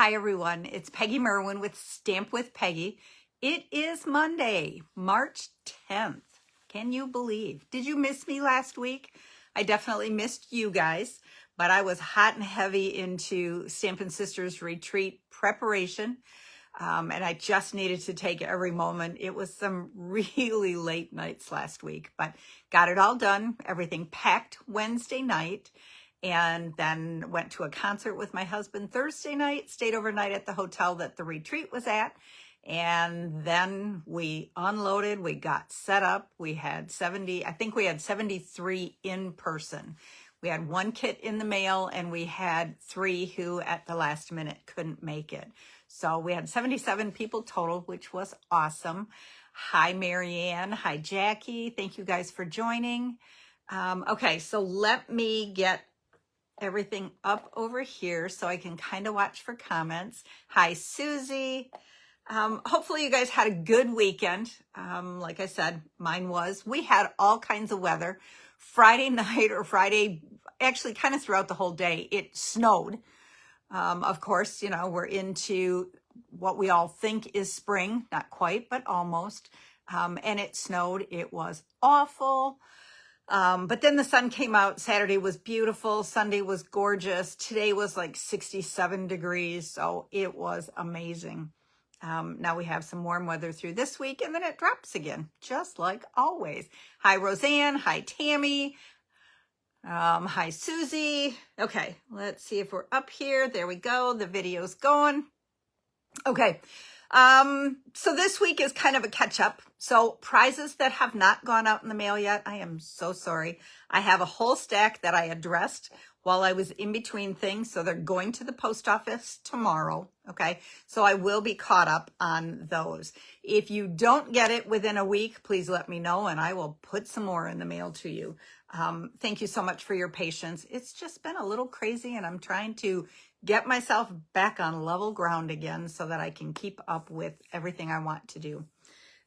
Hi, everyone. It's Peggy Merwin with Stamp with Peggy. It is Monday, March 10th. Can you believe? Did you miss me last week? I definitely missed you guys, but I was hot and heavy into Stampin' Sisters retreat preparation, and I just needed to take every moment. It was some really late nights last week, but got it all done. Everything packed Wednesday night. And then went to a concert with my husband Thursday night, stayed overnight at the hotel that the retreat was at. And then we unloaded, we got set up. We had 73 in person. We had one kit in the mail and we had 3 who at the last minute couldn't make it. So we had 77 people total, which was awesome. Hi, Marianne. Hi, Jackie. Thank you guys for joining. Okay, so let me get everything up over here so I can kind of watch for comments. Hi, Susie. Hopefully you guys had a good weekend. Like I said, mine was. We had all kinds of weather. Friday night or Friday, actually kind of throughout the whole day, it snowed. Of course, you know, we're into what we all think is spring. Not quite, but almost. And it snowed. It was awful. But then the sun came out. Saturday was beautiful. Sunday was gorgeous. Today was like 67 degrees. So it was amazing. Now we have some warm weather through this week and then it drops again, just like always. Hi, Roseanne. Hi, Tammy. Hi, Susie. Okay, let's see if we're up here. There we go. The video's going. Okay. So this week is kind of a catch up. So prizes that have not gone out in the mail yet, I am so sorry. I have a whole stack that I addressed while I was in between things. So they're going to the post office tomorrow. Okay. So I will be caught up on those. If you don't get it within a week, please let me know and I will put some more in the mail to you. Thank you so much for your patience. It's just been a little crazy and I'm trying to get myself back on level ground again so that I can keep up with everything I want to do.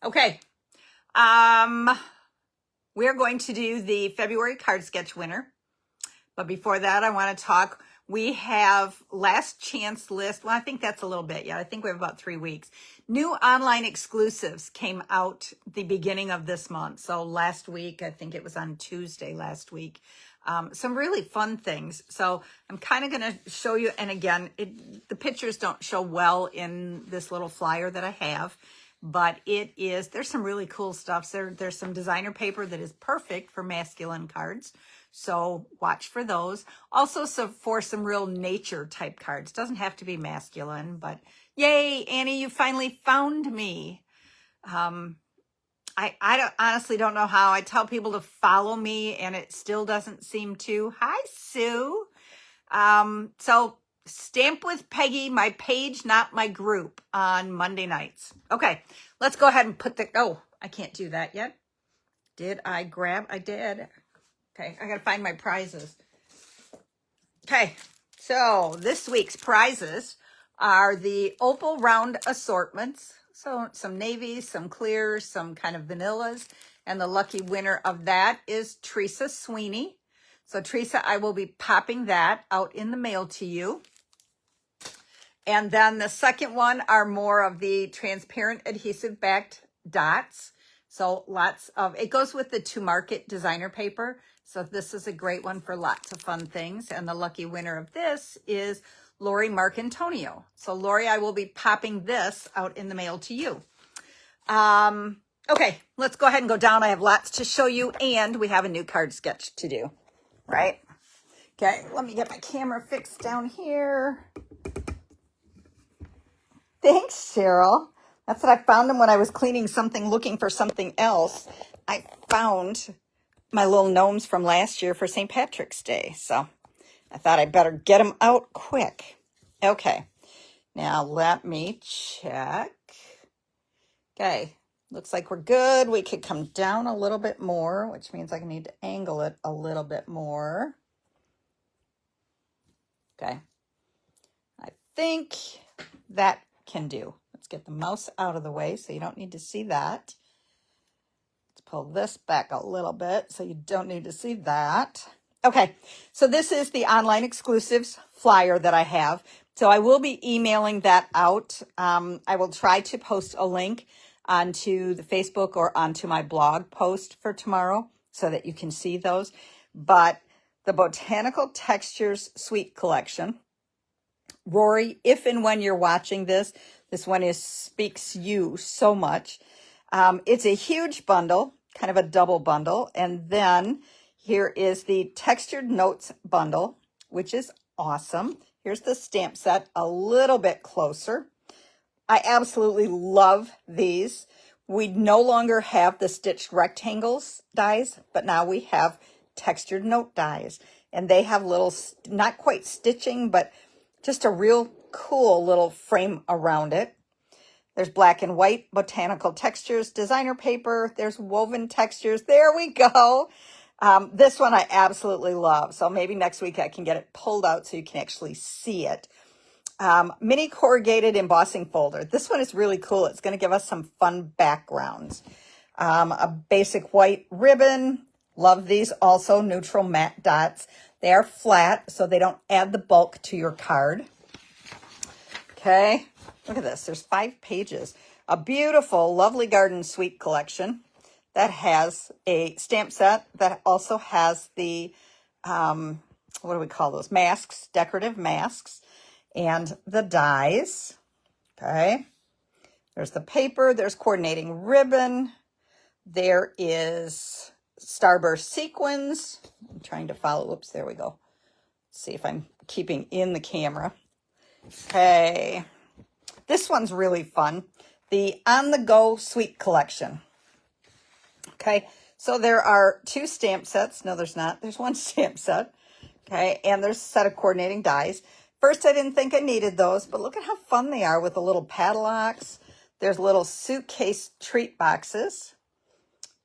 Okay. We're going to do the February card sketch winner. But before that, I want to talk. We have last chance list. Well, I think that's a little bit. Yeah, I think we have about 3 weeks. New online exclusives came out the beginning of this month. So last week, I think it was on Tuesday last week. Some really fun things. So I'm kind of going to show you. And again, the pictures don't show well in this little flyer that I have, but there's some really cool stuff. There's some designer paper that is perfect for masculine cards. So watch for those. Also, for some real nature type cards. Doesn't have to be masculine, but yay, Annie, you finally found me. I honestly don't know how. I tell people to follow me and it still doesn't seem to. Hi, Sue. So Stamp with Peggy, my page, not my group, on Monday nights. Okay, let's go ahead and I can't do that yet. Did I grab? I did. Okay, I got to find my prizes. Okay, so this week's prizes are the opal round assortments. So some navies, some clears, some kind of vanillas. And the lucky winner of that is Teresa Sweeney. So Teresa, I will be popping that out in the mail to you. And then the second one are more of the transparent adhesive backed dots. So it goes with the To Market designer paper. So this is a great one for lots of fun things. And the lucky winner of this is Lori Marcantonio. So Lori, I will be popping this out in the mail to you. Okay, let's go ahead and go down. I have lots to show you and we have a new card sketch to do, right? Okay, let me get my camera fixed down here. Thanks, Cheryl. That's what I found them when I was cleaning something, looking for something else. I found my little gnomes from last year for St. Patrick's Day. So I thought I'd better get them out quick. Okay, now let me check. Okay, looks like we're good. We could come down a little bit more, which means I need to angle it a little bit more. Okay, I think that can do. Let's get the mouse out of the way so you don't need to see that. Let's pull this back a little bit so you don't need to see that. Okay, so this is the online exclusives flyer that I have. So I will be emailing that out. I will try to post a link onto the Facebook or onto my blog post for tomorrow so that you can see those. But the Botanical Textures Suite Collection. Rory, if and when you're watching this, this one speaks you so much. It's a huge bundle, kind of a double bundle. And then here is the Textured Notes bundle, which is awesome. Here's the stamp set a little bit closer. I absolutely love these. We no longer have the stitched rectangles dies, but now we have textured note dies. And they have little, not quite stitching, but just a real cool little frame around it. There's black and white botanical textures, designer paper. There's woven textures. There we go. This one I absolutely love. So maybe next week I can get it pulled out so you can actually see it. Mini corrugated embossing folder. This one is really cool. It's going to give us some fun backgrounds. A basic white ribbon. Love these. Also neutral matte dots. They are flat, so they don't add the bulk to your card. Okay, look at this. There's 5 pages. A beautiful, lovely garden suite collection that has a stamp set that also has the, what do we call those? Masks, decorative masks, and the dies. Okay, there's the paper. There's coordinating ribbon. There is starburst sequins. I'm trying to follow. Oops, there we go. See if I'm keeping in the camera. Okay, this one's really fun. The On the Go Suite Collection. Okay, so there are 2 stamp sets. No, there's not. There's 1 stamp set. Okay, and there's a set of coordinating dies. First, I didn't think I needed those, but look at how fun they are with the little padlocks. There's little suitcase treat boxes.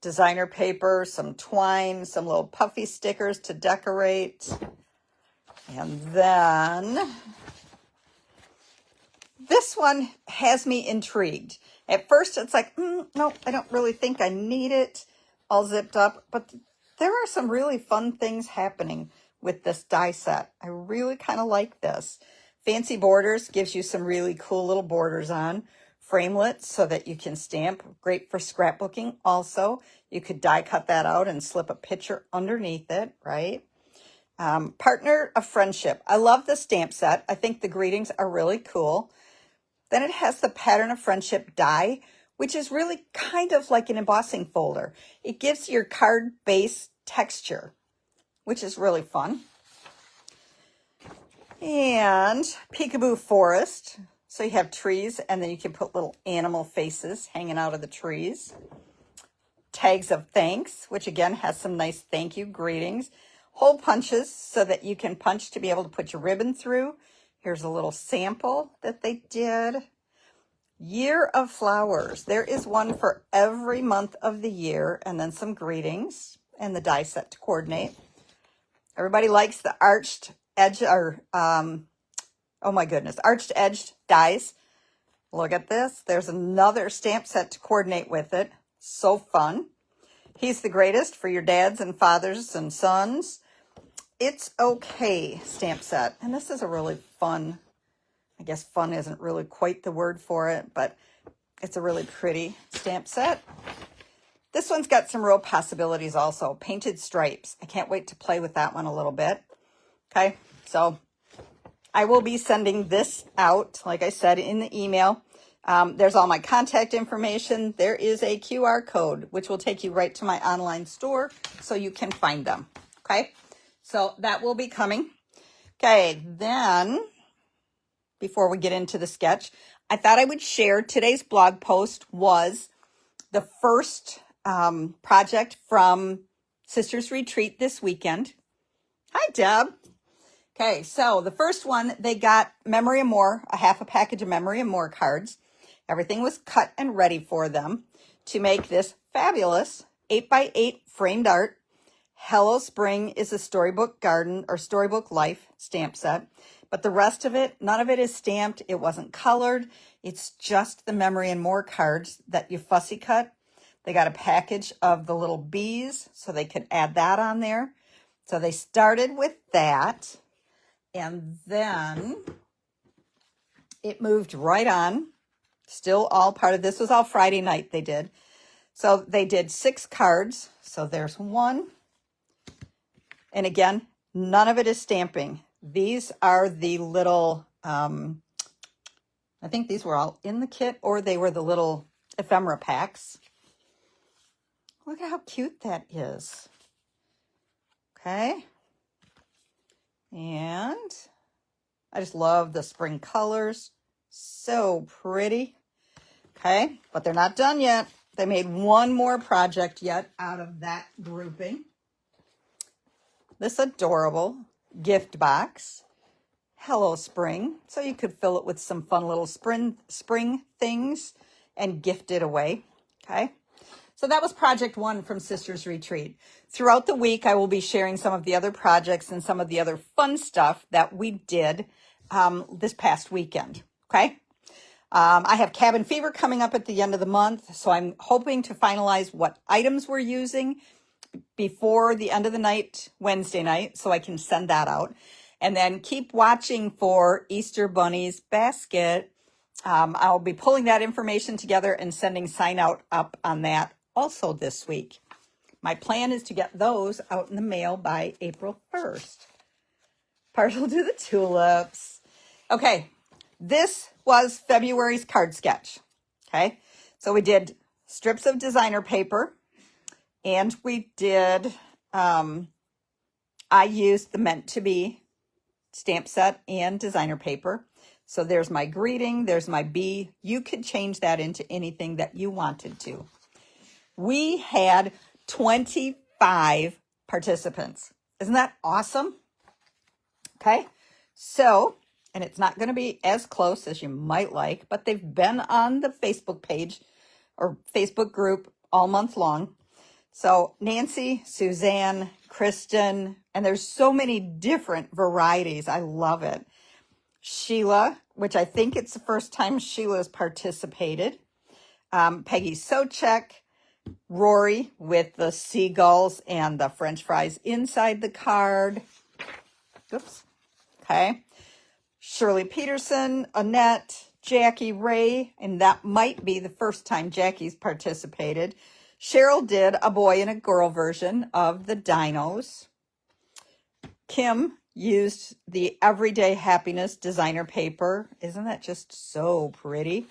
Designer paper, some twine, some little puffy stickers to decorate. And then this one has me intrigued. At first, it's like, no, I don't really think I need it all zipped up. But there are some really fun things happening with this die set. I really kind of like this. Fancy borders gives you some really cool little borders on. Framelits so that you can stamp. Great for scrapbooking also. You could die cut that out and slip a picture underneath it, right? Partner of Friendship. I love the stamp set. I think the greetings are really cool. Then it has the Pattern of Friendship die, which is really kind of like an embossing folder. It gives your card base texture, which is really fun. And Peekaboo Forest. So you have trees, and then you can put little animal faces hanging out of the trees. Tags of Thanks, which again has some nice thank you greetings. Hole punches so that you can punch to be able to put your ribbon through. Here's a little sample that they did. Year of Flowers. There is one for every month of the year, and then some greetings and the die set to coordinate. Everybody likes the arched edge, or oh my goodness, arched edged dies. Look at this. There's another stamp set to coordinate with it. So fun. He's the Greatest for your dads and fathers and sons. It's Okay stamp set. And this is a really fun, I guess fun isn't really quite the word for it, but it's a really pretty stamp set. This one's got some real possibilities also. Painted Stripes. I can't wait to play with that one a little bit. Okay, so I will be sending this out, like I said, in the email. There's all my contact information. There is a QR code, which will take you right to my online store so you can find them. Okay, so that will be coming. Okay, then before we get into the sketch, I thought I would share today's blog post was the first project from Sisters Retreat this weekend. Hi, Deb. Okay, so the first one, they got Memory and More, a half a package of Memory and More cards. Everything was cut and ready for them to make this fabulous 8x8 framed art. Hello Spring is a Storybook Garden or Storybook Life stamp set. But the rest of it, none of it is stamped. It wasn't colored. It's just the Memory and More cards that you fussy cut. They got a package of the little bees, so they could add that on there. So they started with that. And then it moved right on. Still all part of this was all Friday night they did. So they did 6 cards. So there's one. And again, none of it is stamping. These are the little, I think these were all in the kit, or they were the little ephemera packs. Look at how cute that is. Okay. And I just love the spring colors. So pretty. Okay, but they're not done yet. They made one more project yet out of that grouping. This adorable gift box. Hello Spring. So you could fill it with some fun little spring things and gift it away. Okay. So that was project 1 from Sisters Retreat. Throughout the week, I will be sharing some of the other projects and some of the other fun stuff that we did this past weekend. Okay. I have Cabin Fever coming up at the end of the month, so I'm hoping to finalize what items we're using before the end of the night, Wednesday night, so I can send that out. And then keep watching for Easter Bunny's basket. I'll be pulling that information together and sending sign out up on that also this week. My plan is to get those out in the mail by April 1st. Partial to the tulips. Okay, this was February's card sketch. Okay, so we did strips of designer paper, and we did, I used the Meant to Be stamp set and designer paper. So there's my greeting, there's my bee. You could change that into anything that you wanted to. We had 25 participants. Isn't that awesome? Okay, so, and it's not going to be as close as you might like, but they've been on the Facebook page or Facebook group all month long. So Nancy, Suzanne, Kristen, and there's so many different varieties. I love it. Sheila, which I think it's the first time Sheila's participated. Peggy Sochek, Rory with the seagulls and the French fries inside the card. Oops. Okay. Shirley Peterson, Annette, Jackie Ray, and that might be the first time Jackie's participated. Cheryl did a boy and a girl version of the dinos. Kim used the Everyday Happiness designer paper. Isn't that just so pretty?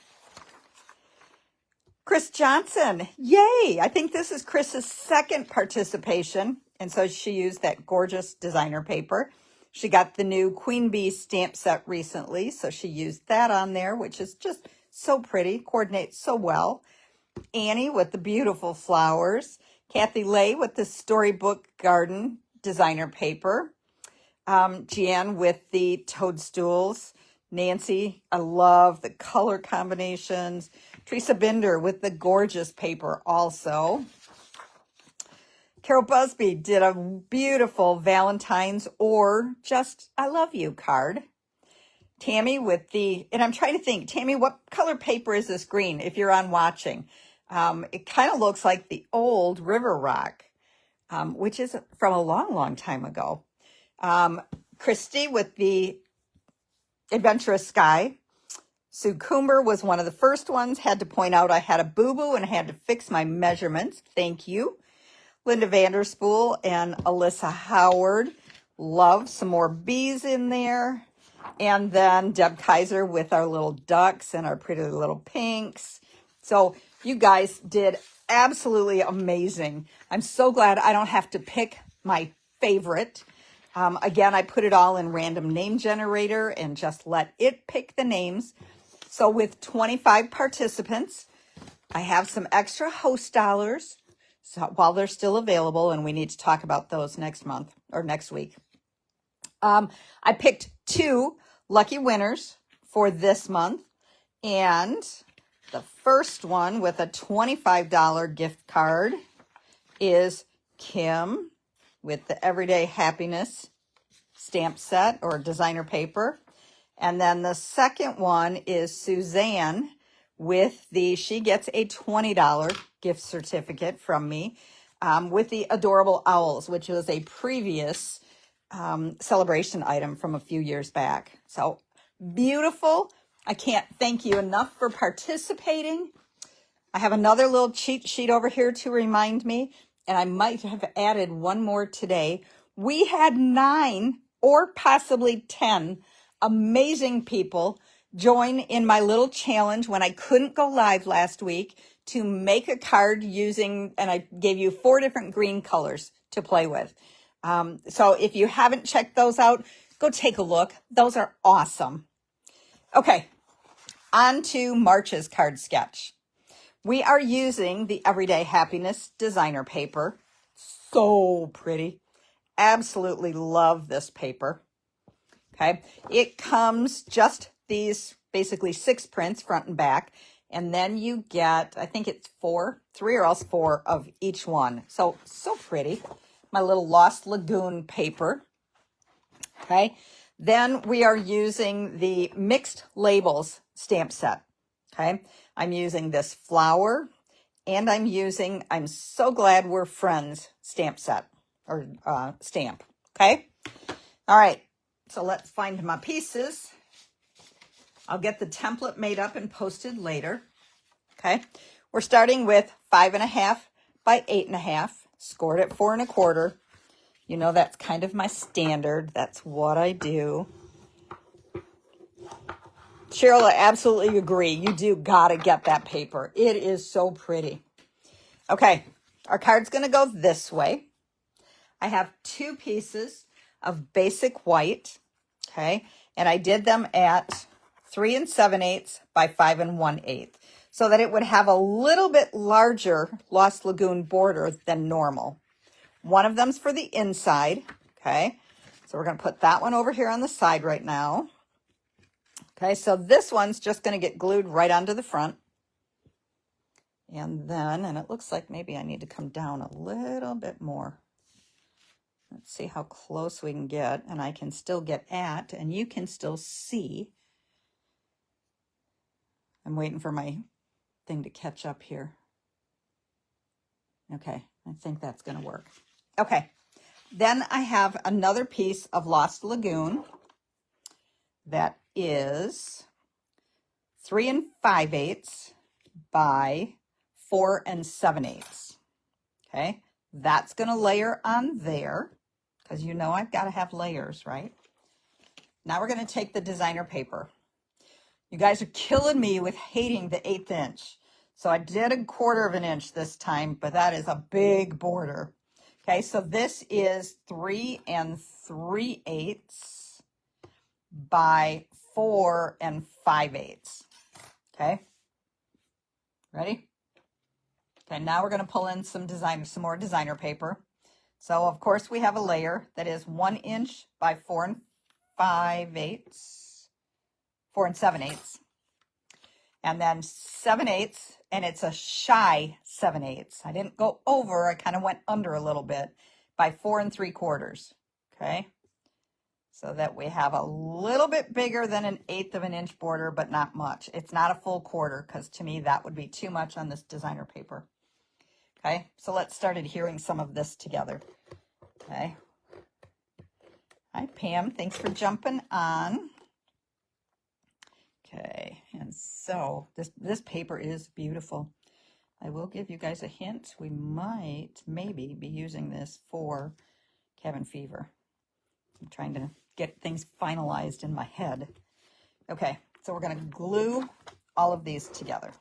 Chris Johnson, yay! I think this is Chris's second participation, and so she used that gorgeous designer paper. She got the new Queen Bee stamp set recently, so she used that on there, which is just so pretty, coordinates so well. Annie with the beautiful flowers. Kathy Lay with the Storybook Garden designer paper. Jan with the toadstools. Nancy, I love the color combinations. Teresa Binder with the gorgeous paper also. Carol Busby did a beautiful Valentine's or just I love you card. Tammy with the, and I'm trying to think, Tammy, what color paper is this green if you're on watching? It kind of looks like the old River Rock, which is from a long, long time ago. Christy with the Adventurous Sky. Sue Coomer was one of the first ones. Had to point out I had a boo-boo and had to fix my measurements. Thank you. Linda Vanderspool and Alyssa Howard. Love some more bees in there. And then Deb Kaiser with our little ducks and our pretty little pinks. So you guys did absolutely amazing. I'm so glad I don't have to pick my favorite. Again, I put it all in random name generator and just let it pick the names. So with 25 participants, I have some extra host dollars. So while they're still available, and we need to talk about those next month or next week. I picked 2 lucky winners for this month. And the first one with a $25 gift card is Kim with the Everyday Happiness stamp set or designer paper. And then the second one is Suzanne with the, she gets a $20 gift certificate from me with the Adorable Owls, which was a previous celebration item from a few years back. So beautiful I can't thank you enough for participating. I have another little cheat sheet over here to remind me, and I might have added one more today. We had 9 or possibly 10 amazing people join in my little challenge when I couldn't go live last week to make a card using, and I gave you 4 different green colors to play with. So if you haven't checked those out, go take a look. Those are awesome. Okay, on to March's card sketch. We are using the Everyday Happiness designer paper. So pretty. Absolutely love this paper. Okay, it comes just these basically 6 prints front and back, and then you get, I think it's 3 or else 4 of each one. So pretty. My little Lost Lagoon paper. Okay, then we are using the Mixed Labels stamp set. Okay, I'm using this flower, and I'm using I'm So Glad We're Friends stamp set, or stamp. Okay, all right, so let's find my pieces. I'll get the template made up and posted later. Okay, we're starting with 5.5 by 8.5, scored at 4 1/4. You know, that's kind of my standard. That's what I do. Cheryl, I absolutely agree. You do gotta get that paper. It is so pretty. Okay, our card's gonna go this way. I have 2 pieces of basic white, okay? And I did them at 3 7/8 by 5 1/8, so that it would have a little bit larger Lost Lagoon border than normal. One of them's for the inside, okay? So we're gonna put that one over here on the side right now. Okay, so this one's just gonna get glued right onto the front. And then, and it looks like maybe I need to come down a little bit more. Let's see how close we can get, and I can still get at, and you can still see. I'm waiting for my thing to catch up here. Okay, I think that's gonna work. Okay, then I have another piece of Lost Lagoon that is 3 5/8 by 4 7/8. Okay, that's going to layer on there because you know I've got to have layers, right? Now we're going to take the designer paper. You guys are killing me with hating the 1/8 inch. So I did 1/4 inch this time, but that is a big border. Okay, so this is 3 3/8 by 4 5/8. Okay, ready? Okay, now we're going to pull in some more designer paper. So of course we have a layer that is 1 inch by 4 5/8, 4 7/8, and then 7/8, and it's a shy 7/8. I didn't go over, I kind of went under a little bit, by 4 3/4. Okay, so that we have a little bit bigger than 1/8 inch border, but not much. It's not a full quarter, because to me that would be too much on this designer paper. Okay, so let's start adhering some of this together. Okay. Hi, Pam. Thanks for jumping on. Okay, and so this paper is beautiful. I will give you guys a hint. We might maybe be using this for cabin fever. I'm trying to get things finalized in my head. Okay, so we're going to glue all of these together.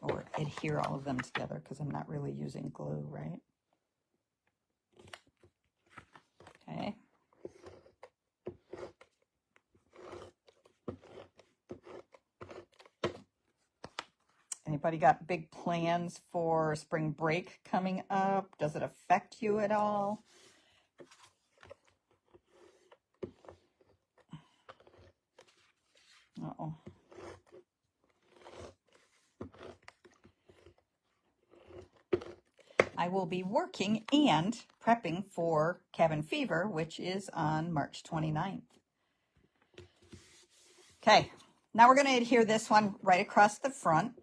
Or adhere all of them together, because I'm not really using glue, right? Okay. Anybody got big plans for spring break coming up? Does it affect you at all? Uh-oh. I will be working and prepping for cabin fever, which is on March 29th. Okay, now we're going to adhere this one right across the front.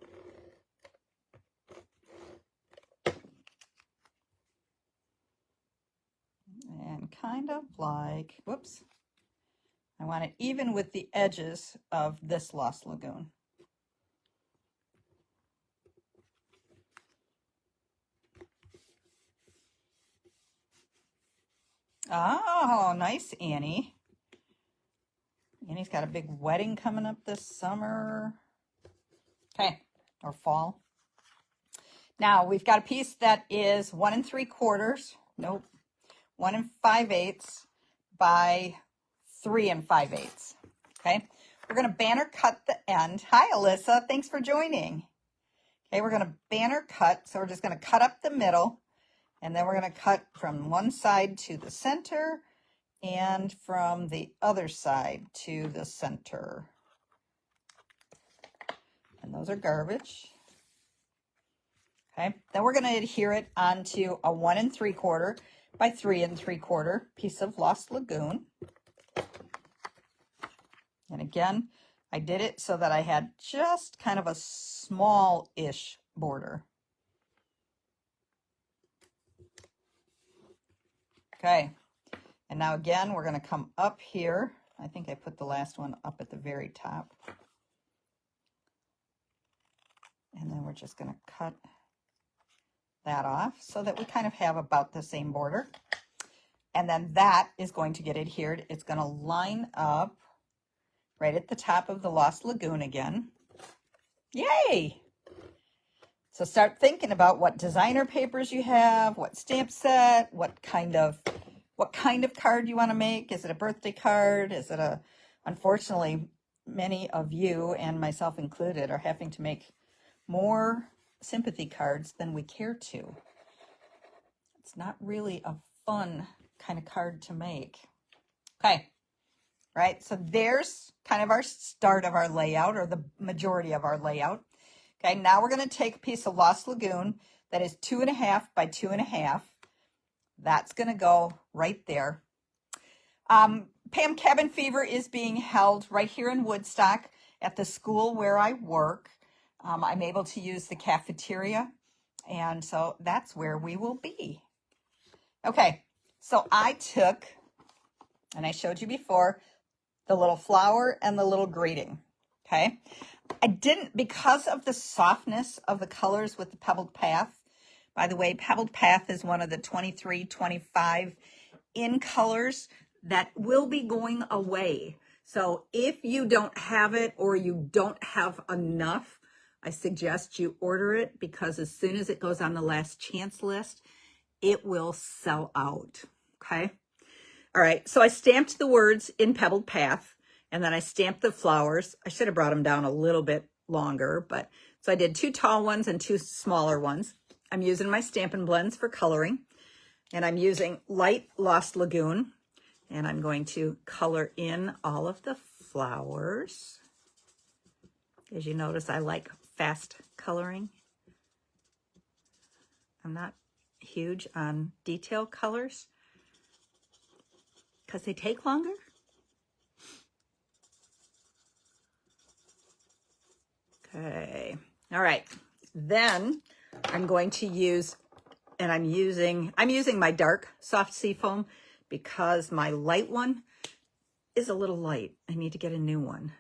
And kind of like, whoops, I want it even with the edges of this Lost Lagoon. Oh, nice, Annie. Annie's got a big wedding coming up this summer. Okay, or fall. Now we've got a piece that is 1 3/4. Nope. 1 5/8 by 3 5/8. Okay, we're going to banner cut the end. Hi, Alyssa. Thanks for joining. Okay, we're going to banner cut. So we're just going to cut up the middle, and then we're going to cut from one side to the center and from the other side to the center. And those are garbage. Okay, then we're going to adhere it onto a 1 3/4 by 3 3/4 piece of Lost Lagoon. And again, I did it so that I had just kind of a small-ish border. Okay, and now again, we're going to come up here. I think I put the last one up at the very top. And then we're just going to cut that off so that we kind of have about the same border. And then that is going to get adhered. It's going to line up right at the top of the Lost Lagoon again. Yay! So start thinking about what designer papers you have, what stamp set, what kind of card you want to make. Is it a birthday card? Is it a, unfortunately, many of you and myself included are having to make more sympathy cards than we care to. It's not really a fun kind of card to make. Okay, right? So there's kind of our start of our layout, or the majority of our layout. Okay, now we're going to take a piece of Lost Lagoon that is 2 1/2 by 2 1/2. That's going to go right there. Pam, Cabin Fever is being held right here in Woodstock at the school where I work. I'm able to use the cafeteria, and so that's where we will be. Okay, so I took, and I showed you before, the little flower and the little greeting. Okay, I didn't, because of the softness of the colors with the Pebbled Path. By the way, Pebbled Path is one of the 23, 25 in colors that will be going away. So if you don't have it, or you don't have enough, I suggest you order it, because as soon as it goes on the last chance list, it will sell out. Okay. All right. So I stamped the words in Pebbled Path, and then I stamped the flowers. I should have brought them down a little bit longer, but so I did 2 tall ones and 2 smaller ones. I'm using my Stampin' Blends for coloring, and I'm using light Lost Lagoon, and I'm going to color in all of the flowers. As you notice, I like fast coloring. I'm not huge on detail colors because they take longer. Okay, all right. Then I'm going to use, and I'm using my dark soft seafoam because my light one is a little light. I need to get a new one.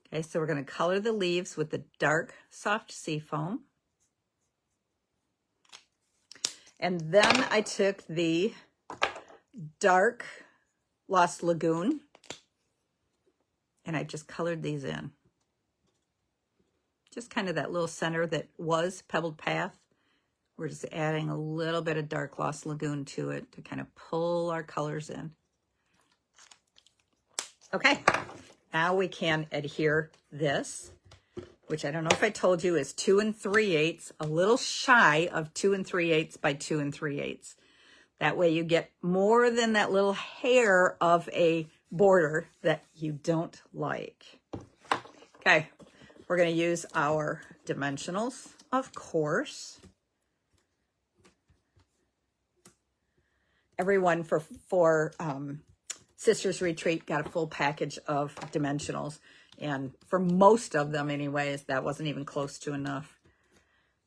Okay, so we're going to color the leaves with the dark soft seafoam. And then I took the dark Lost Lagoon, and I just colored these in. Just kind of that little center that was Pebbled Path. We're just adding a little bit of dark Lost Lagoon to it to kind of pull our colors in. Okay, now we can adhere this, which I don't know if I told you is 2 3/8, a little shy of 2 3/8 by 2 3/8. That way you get more than that little hair of a border that you don't like. Okay, we're going to use our dimensionals, of course. Everyone for Sisters Retreat got a full package of dimensionals. And for most of them anyways, that wasn't even close to enough.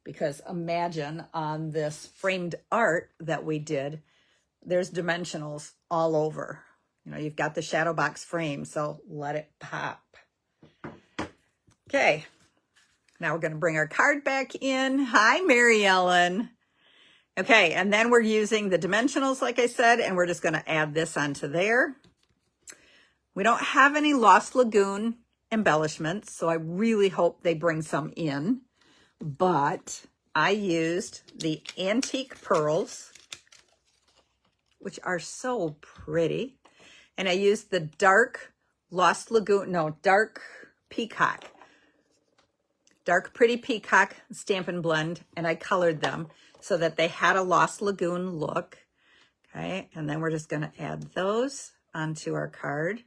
Because imagine on this framed art that we did, there's dimensionals all over. You know, you've got the shadow box frame, so let it pop. Okay, now we're going to bring our card back in. Hi, Mary Ellen. Okay, and then we're using the dimensionals, like I said, and we're just going to add this onto there. We don't have any Lost Lagoon embellishments, so I really hope they bring some in. But I used the antique pearls, which are so pretty. And I used the dark Lost Lagoon, no, dark peacock. Dark Pretty Peacock Stampin' Blend, and I colored them so that they had a Lost Lagoon look. Okay, and then we're just going to add those onto our card.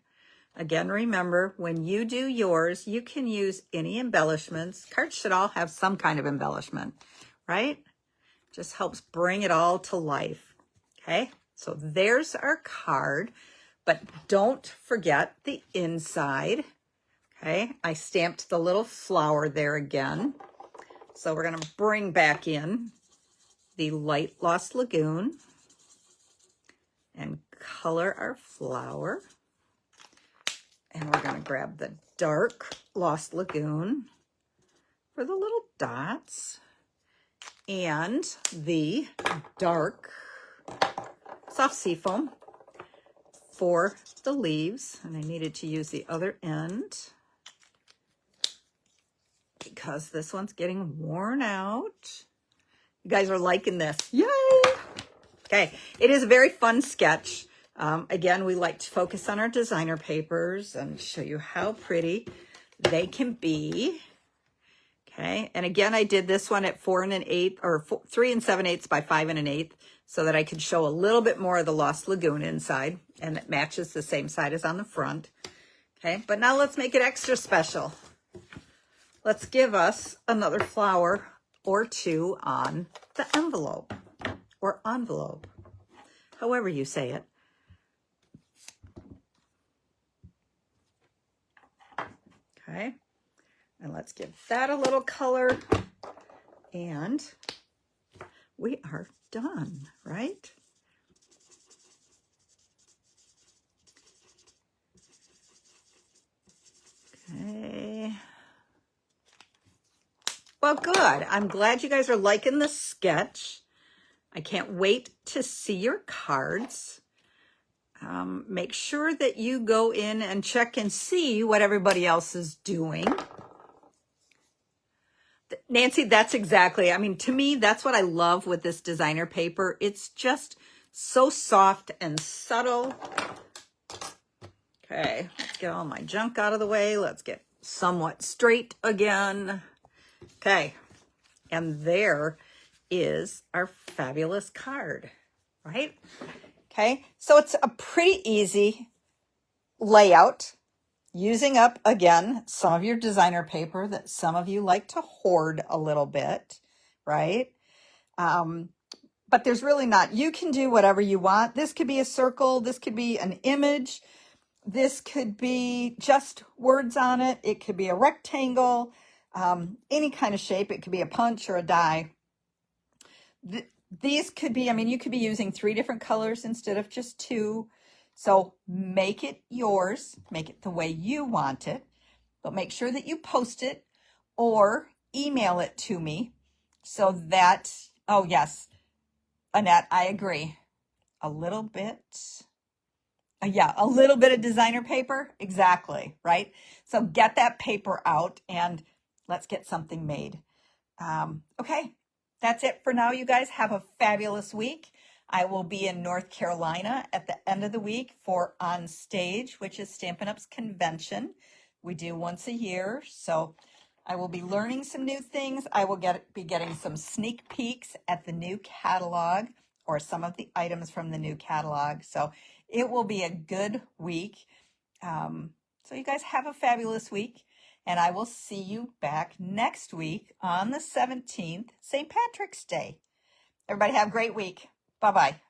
Again, remember, when you do yours, you can use any embellishments. Cards should all have some kind of embellishment, right? Just helps bring it all to life. Okay, so there's our card, but don't forget the inside. Okay, I stamped the little flower there again. So we're going to bring back in the light Lost Lagoon and color our flower. And we're going to grab the dark Lost Lagoon for the little dots and the dark soft seafoam for the leaves. And I needed to use the other end because this one's getting worn out. You guys are liking this. Yay! Okay, it is a very fun sketch. Again, we like to focus on our designer papers and show you how pretty they can be. Okay, and again, I did this one at 4 1/8 or 3 7/8 by 5 1/8 so that I could show a little bit more of the Lost Lagoon inside, and it matches the same side as on the front. Okay, but now let's make it extra special. Let's give us another flower or two on the envelope or envelope, however you say it. Okay, and let's give that a little color, and we are done, right? Okay. Well, good. I'm glad you guys are liking the sketch. I can't wait to see your cards. Make sure that you go in and check and see what everybody else is doing. Nancy, that's exactly, I mean, to me, that's what I love with this designer paper. It's just so soft and subtle. Okay, let's get all my junk out of the way. Let's get somewhat straight again. Okay, and there is our fabulous card, right? Okay, so it's a pretty easy layout, using up, again, some of your designer paper that some of you like to hoard a little bit, right? But there's really not. You can do whatever you want. This could be a circle. This could be an image. This could be just words on it. It could be a rectangle, any kind of shape. It could be a punch or a die. These could be, I mean, you could be using 3 different colors instead of just 2. So make it yours, make it the way you want it, but make sure that you post it or email it to me so that, oh yes, Annette, I agree. A little bit, yeah, a little bit of designer paper, exactly, right? So get that paper out and let's get something made. Okay. That's it for now, you guys. Have a fabulous week. I will be in North Carolina at the end of the week for On Stage, which is Stampin' Up's convention. We do once a year, so I will be learning some new things. I will be getting some sneak peeks at the new catalog or some of the items from the new catalog. So it will be a good week. So you guys have a fabulous week. And I will see you back next week on the 17th, St. Patrick's Day. Everybody have a great week. Bye-bye.